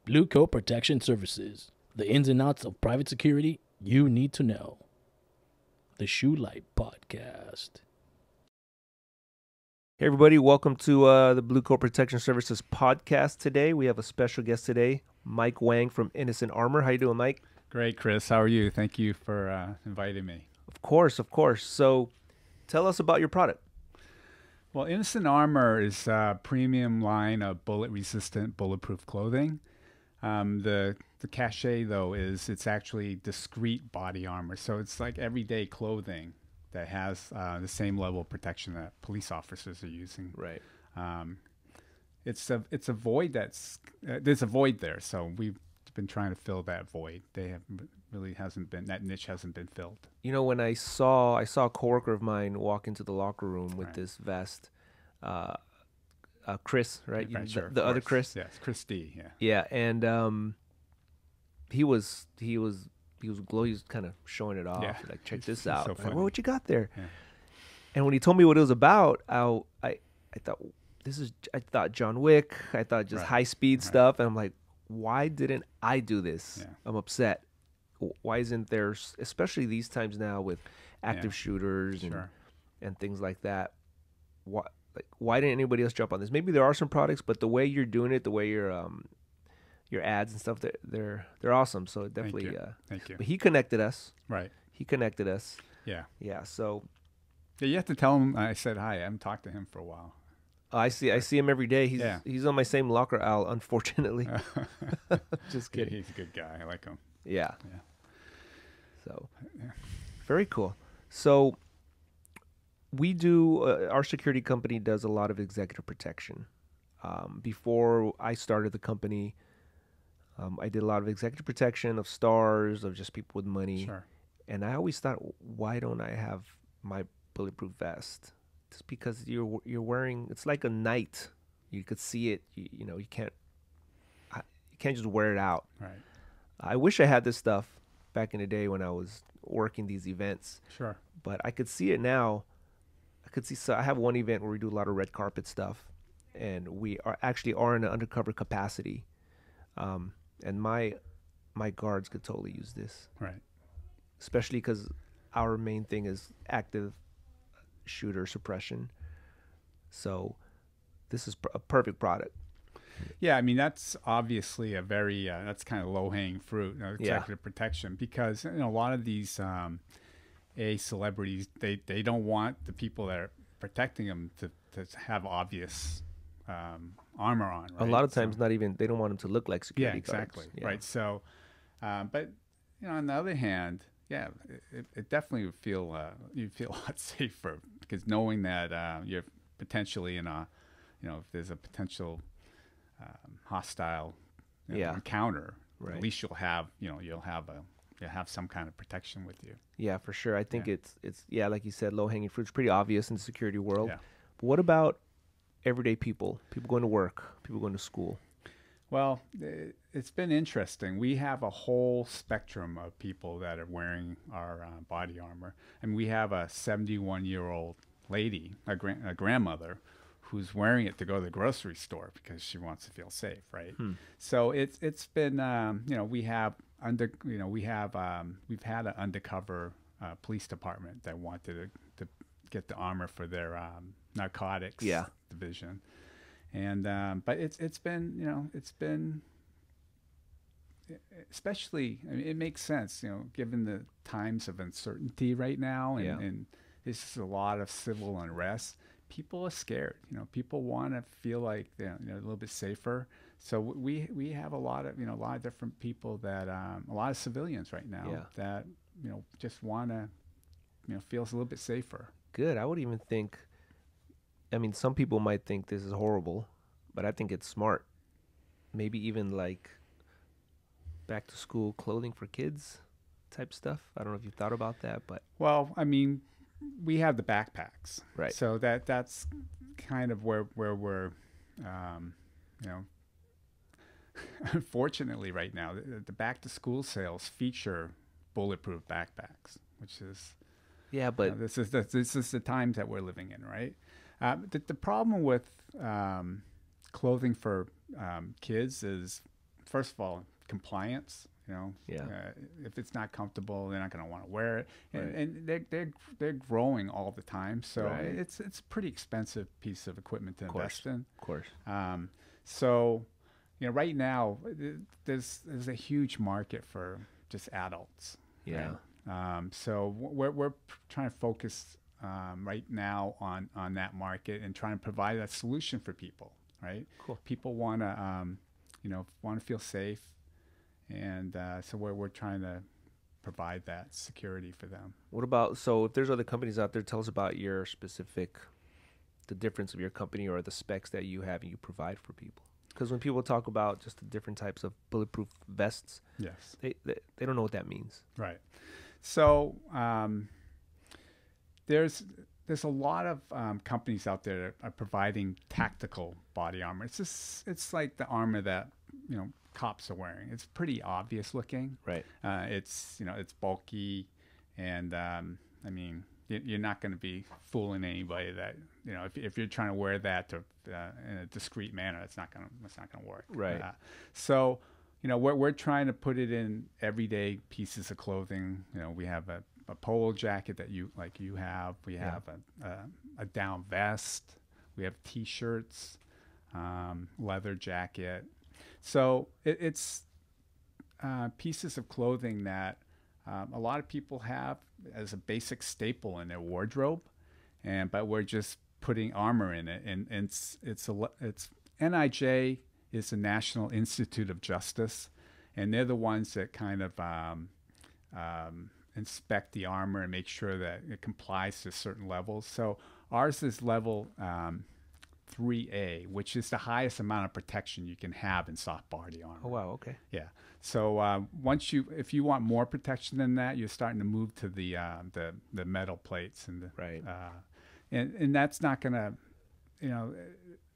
Blue Coat Protection Services. The ins and outs of private security you need to know. The Shoe Light Podcast. Hey everybody, welcome to the Blue Coat Protection Services podcast. Today we have a special guest today, Mike Wang from Innocent Armor. How you doing, Mike? Great, Chris. How are you? Thank you for inviting me. Of course. So tell us about your product. Well, Innocent Armor is a premium line of bullet-resistant, bulletproof clothing. The cachet, though, is it's actually discreet body armor. So it's like everyday clothing that has the same level of protection that police officers are using. Right. It's a void there's a void there. So we've been trying to fill that void. That niche hasn't been filled. You know, when I saw a coworker of mine walk into the locker room with this vest, Chris, right? Right, sure, the other Chris. Yes, Chris D. Yeah. Yeah, and he was glow. He was kind of showing it off. Yeah. Like, check this So out. Like, funny. well, what you got there? Yeah. And when he told me what it was about, I thought I thought John Wick. I thought just Right. high speed Right. stuff. And I'm like, why didn't I do this? Yeah. I'm upset. Why isn't there, especially these times now with active shooters Sure. and things like that? Why didn't anybody else jump on this? Maybe there are some products, but the way you're doing it, the way your ads and stuff, they're awesome. So it definitely, Thank you. But he connected us. Right. Yeah. Yeah. So Yeah, you have to tell him I said hi. I haven't talked to him for a while. I see him every day. He's on my same locker aisle, unfortunately. Just kidding. He's a good guy. I like him. Yeah. Yeah. So very cool. So we do our security company does a lot of executive protection. Before I started the company, I did a lot of executive protection of stars, of just people with money. Sure. And I always thought, why don't I have my bulletproof vest? Just because you're wearing, it's like a knight. You could see it. You can't just wear it out. Right. I wish I had this stuff back in the day when I was working these events. Sure. But I could see it now. So I have one event where we do a lot of red carpet stuff, and we are in an undercover capacity. And my guards could totally use this, Right. especially because our main thing is active shooter suppression. So this is a perfect product. Yeah, I mean that's obviously a very that's kind of low-hanging fruit, executive protection, because a lot of these celebrities they don't want the people that are protecting them to have obvious armor on. Right? A lot of times, they don't want them to look like security guards. Exactly. Yeah. Right. So, but on the other hand, yeah, it definitely would feel you feel a lot safer because knowing that you're potentially in a, if there's a potential hostile encounter, right. At least you'll have some kind of protection with you. Yeah, for sure. I think it's like you said, low hanging fruit. It's pretty obvious in the security world. Yeah. But what about everyday people going to work, people going to school? Well, it's been interesting. We have a whole spectrum of people that are wearing our body armor. And we have a 71-year-old lady, a grandmother, who's wearing it to go to the grocery store because she wants to feel safe, right? So it's been, we've had an undercover police department that wanted to get the armor for their narcotics division. And but it's been especially, I mean, it makes sense, given the times of uncertainty right now, and this is a lot of civil unrest. People are scared. People want to feel like they're a little bit safer. So we have a lot of different people that a lot of civilians right now that just want to feel a little bit safer. Good. I would even think. I mean, some people might think this is horrible, but I think it's smart. Maybe even like back to school clothing for kids type stuff. I don't know if you've thought about that, but well, I mean, we have the backpacks, right? So that's kind of where we're, unfortunately right now, the back to school sales feature bulletproof backpacks, which is but this is the times that we're living in, right? The problem with clothing for kids is first of all, compliance. Yeah. If it's not comfortable, they're not going to want to wear it, Right. and they're growing all the time. So Right. it's a pretty expensive piece of equipment to invest in. Of course. So, right now there's a huge market for just adults. Yeah. Right? So we're trying to focus right now on that market and trying to provide a solution for people. Right? Cool. People want to feel safe. And so we're trying to provide that security for them. What about, so if there's other companies out there, tell us about the difference of your company or the specs that you have and you provide for people. Because when people talk about just the different types of bulletproof vests, Yes, they don't know what that means. right. So there's a lot of companies out there that are providing tactical body armor. It's like the armor that cops are wearing. It's pretty obvious looking. Right. It's bulky, and you're not going to be fooling anybody that if you're trying to wear that in a discreet manner, it's not going to work. Right. So we're trying to put it in everyday pieces of clothing. We have a polo jacket that you have. We have a down vest. We have T-shirts, leather jacket. So it's pieces of clothing that a lot of people have as a basic staple in their wardrobe, but we're just putting armor in it, and it's NIJ is the National Institute of Justice, and they're the ones that kind of inspect the armor and make sure that it complies to certain levels. So ours is level 3A, which is the highest amount of protection you can have in soft body armor. Oh, wow. Okay. Yeah. So if you want more protection than that, you're starting to move to the metal plates and Right. And that's not gonna,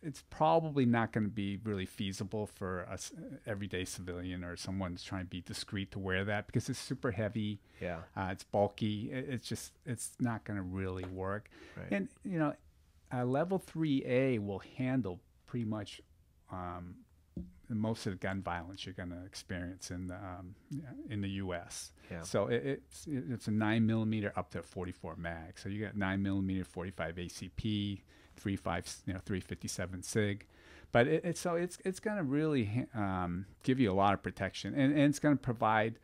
it's probably not going to be really feasible for a everyday civilian or someone who's trying to be discreet to wear that, because it's super heavy. Yeah. It's bulky. It's not going to really work. Right. And level 3A will handle pretty much most of the gun violence you're going to experience in the U.S. Yeah. So it's a 9mm up to 44 mag. So you got 9mm, 45 ACP, 357 SIG, but it's going to really give you a lot of protection, and it's going to provide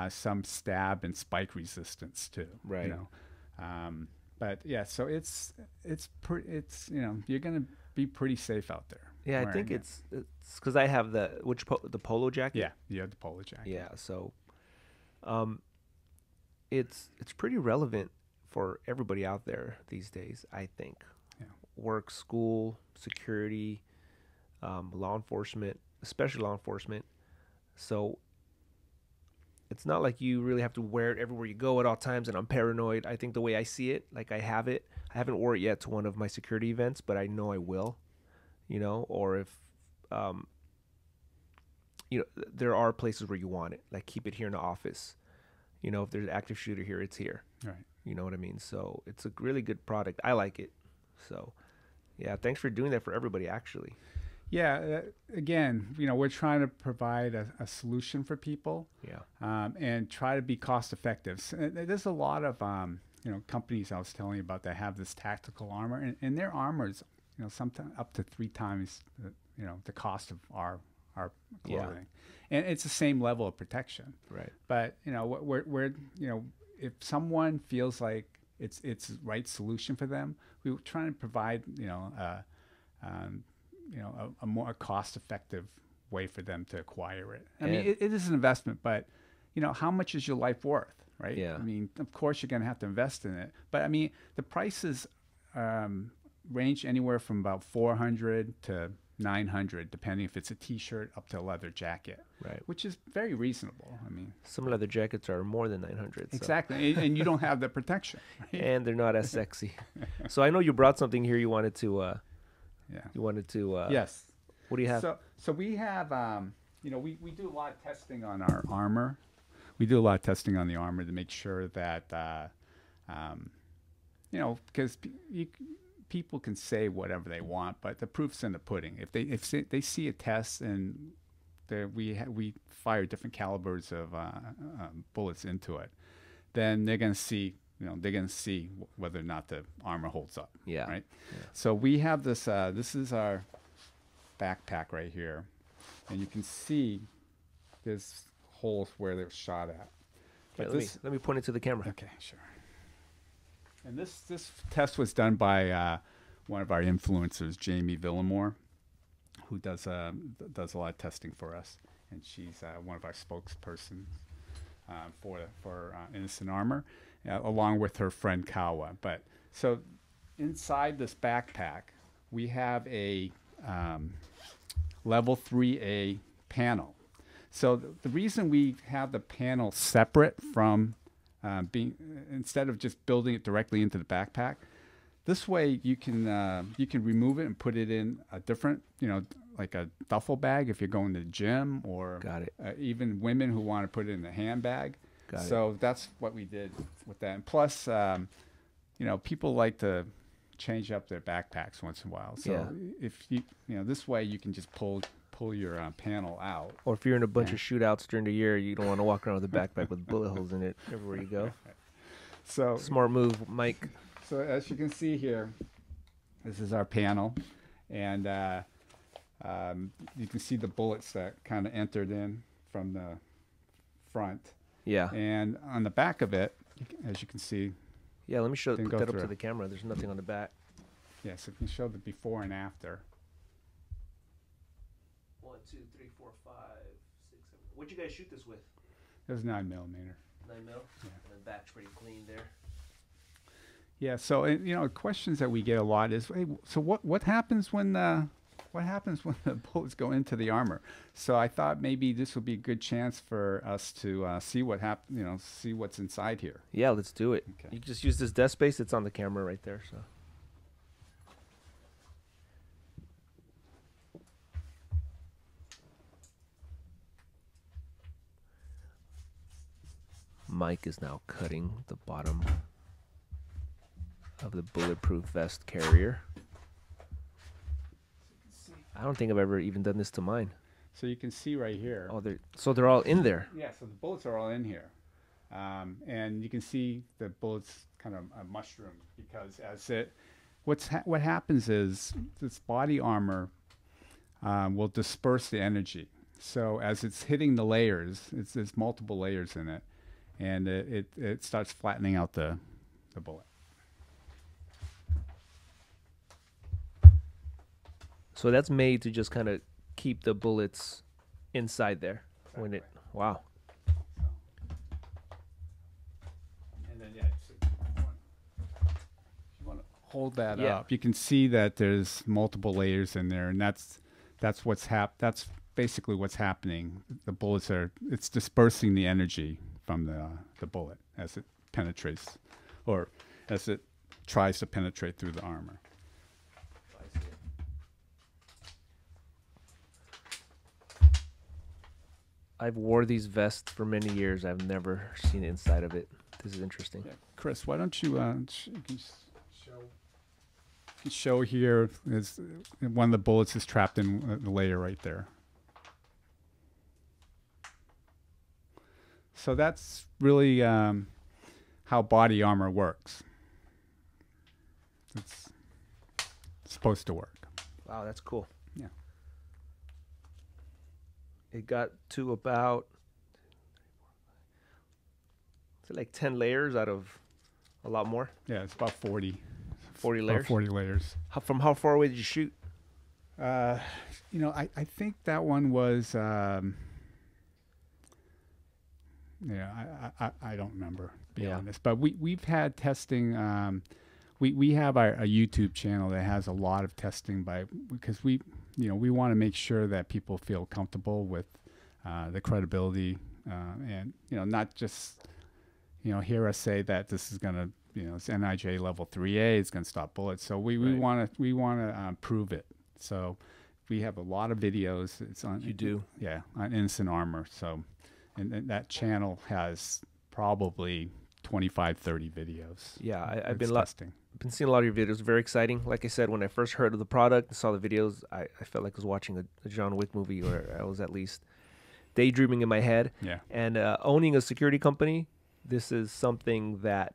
some stab and spike resistance too. Right. But yeah, so it's you're going to be pretty safe out there. Yeah, I think it's because I have the polo jacket. Yeah, you have the polo jacket. Yeah, so it's pretty relevant for everybody out there these days, I think. Yeah. Work, school, security, law enforcement, especially law enforcement. So it's not like you really have to wear it everywhere you go at all times, and I'm paranoid. I think the way I see it, like I have it. I haven't worn it yet to one of my security events, but I know I will. Or if, there are places where you want it, like keep it here in the office. If there's an active shooter here, it's here. Right. You know what I mean? So it's a really good product. I like it. So, yeah, thanks for doing that for everybody, actually. Yeah. Again, we're trying to provide a solution for people. Yeah. And try to be cost effective. So, there's a lot of companies I was telling you about that have this tactical armor, and their armors, sometimes up to 3 times the cost of our clothing, and it's the same level of protection. Right. But we're if someone feels like it's the right solution for them, we're trying to provide a more cost-effective way for them to acquire it. I mean, it is an investment, but how much is your life worth, right? Yeah. I mean, of course you're going to have to invest in it, but I mean, the prices range anywhere from about $400 to $900, depending if it's a T-shirt up to a leather jacket. Right. Which is very reasonable. I mean, some leather jackets are more than 900. Exactly, and you don't have the protection. Right? And they're not as sexy. So I know you brought something here. You wanted to. Yes. What do you have? So we have. We do a lot of testing on our armor. We do a lot of testing on the armor to make sure that, because people can say whatever they want, but the proof's in the pudding. If they see a test and we fire different calibers of bullets into it, then they're going to see, they're going to see whether or not the armor holds up. Yeah. Right. Yeah. So we have this. This is our backpack right here, and you can see there's holes where they're shot at. But Let me point it to the camera. Okay, sure. And this test was done by one of our influencers, Jamie Villamore, who does a lot of testing for us, and she's one of our spokespersons for Innocent Armor, along with her friend Kawa. But so inside this backpack, we have a level 3A panel. So the reason we have the panel separate from instead of just building it directly into the backpack, this way you can remove it and put it in a different, like a duffel bag if you're going to the gym, or Got it. Even women who want to put it in a handbag. So that's what we did with that. And plus, people like to change up their backpacks once in a while. So if this way you can just pull your panel out. Or if you're in a bunch of shootouts during the year, you don't want to walk around with a backpack with bullet holes in it everywhere you go. So smart move, Mike. So as you can see here, this is our panel, and you can see the bullets that kind of entered in from the front. Yeah. And on the back of it, as you can see. Yeah, let me put that up through. to the camera. There's nothing on the back. Yeah, so you can show the before and after. 1, 2, 3, 4, 5, 6, 7. What'd you guys shoot this with? It was 9mm. 9mm? Yeah. And the back's pretty clean there. Yeah, so questions that we get a lot is, hey, so what happens when the bullets go into the armor? So I thought maybe this would be a good chance for us to see what see what's inside here. Yeah, let's do it. Okay. You just use this desk space. It's on the camera right there. So. Mike is now cutting the bottom of the bulletproof vest carrier. I don't think I've ever even done this to mine. So you can see right here. Oh, they're all in there. Yeah, so the bullets are all in here, and you can see the bullets kind of mushroom because what happens is this body armor will disperse the energy. So as it's hitting the layers, there's multiple layers in it, and it starts flattening out the bullet. So that's made to just kind of keep the bullets inside there. Exactly. Wow. And then so if you want to hold that Yeah. up, you can see that there's multiple layers in there, and that's that's basically what's happening. The bullets it's dispersing the energy from the bullet as it penetrates, or as it tries to penetrate through the armor. I've wore these vests for many years. I've never seen the inside of it. This is interesting. Yeah. Chris, why don't you show here is one of the bullets is trapped in the layer right there. So that's really how body armor works. It's supposed to work. Wow, that's cool. Yeah. It got to about, is it like 10 layers out of a lot more? Yeah, it's about 40. 40 layers? About 40 layers. From how far away did you shoot? I think that one was, I don't remember, to be honest. But we've had testing. We have a YouTube channel that has a lot of testing because we want to make sure that people feel comfortable with the credibility and not just hear us say that this is gonna it's NIJ level 3A, it's gonna stop bullets. So we want to prove it. So we have a lot of videos. It's on on Innocent Armor. So and that channel has probably 25-30 videos. Yeah, I've been seeing a lot of your videos. Very exciting. Like I said, when I first heard of the product and saw the videos, I felt like I was watching a John Wick movie, or I was at least daydreaming in my head. Yeah. And owning a security company, this is something that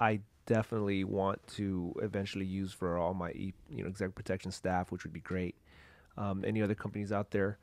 I definitely want to eventually use for all my executive protection staff, which would be great. Any other companies out there,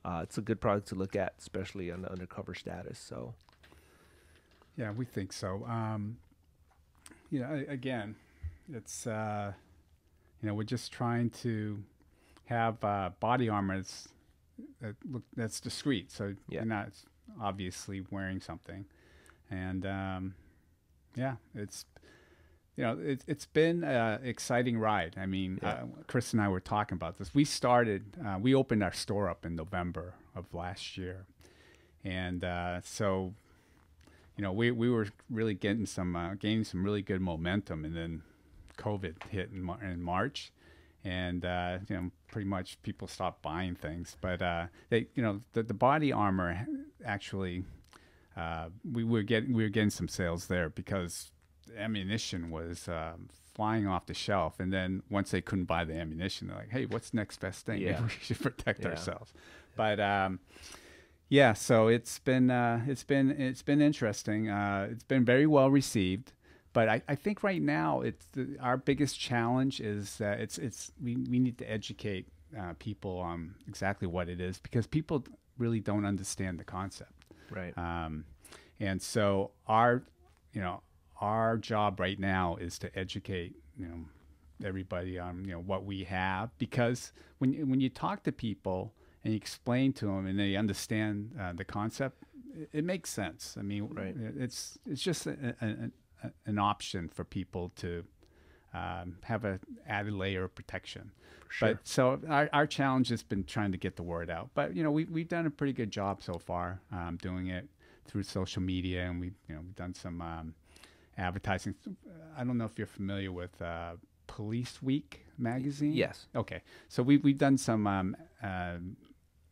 it's a good product to look at, especially on the undercover status. So yeah, we think so. Again, it's we're just trying to have body armor that's discreet, so you're not obviously wearing something. And it's been an exciting ride. I mean, Chris and I were talking about this. We opened our store up in November of last year, and so we were really gaining some really good momentum, and then COVID hit in March, and pretty much people stopped buying things. But the body armor actually, we were getting some sales there because ammunition was flying off the shelf, and then once they couldn't buy the ammunition, they're like, "Hey, what's next best thing? Maybe we should protect ourselves." But so it's been interesting. It's been very well received, but I think right now our biggest challenge is that we need to educate people on exactly what it is, because people really don't understand the concept. Right. And so our job right now is to educate everybody on what we have, because when you talk to people and you explain to them and they understand the concept, it makes sense. I mean, it's just an option for people to have an added layer of protection. Sure. But so our challenge has been trying to get the word out. But we've done a pretty good job so far doing it through social media, and we've done some advertising. I don't know if you're familiar with Police Week magazine. Yes. Okay. So we've done some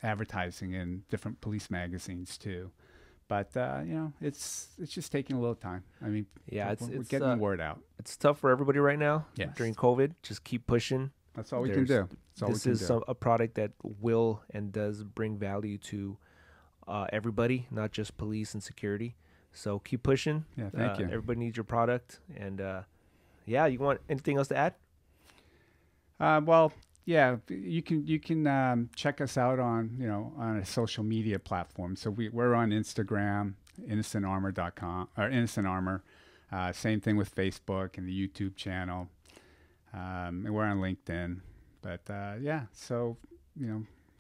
advertising in different police magazines too, but it's just taking a little time. I mean, we're getting the word out. It's tough for everybody right now. Yes. During COVID. Just keep pushing. That's all we can do. This is a product that will and does bring value to everybody, not just police and security. So keep pushing. Yeah, thank you. Everybody needs your product. And you want anything else to add? Well, yeah, you can check us out on on a social media platform. So we're on Instagram, innocentarmor.com or Innocent Armor. Same thing with Facebook and the YouTube channel. And we're on LinkedIn. But so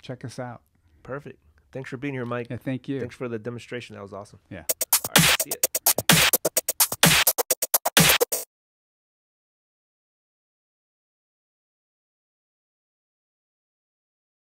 check us out. Perfect. Thanks for being here, Mike. Yeah, thank you. Thanks for the demonstration. That was awesome. Yeah. All right, see ya.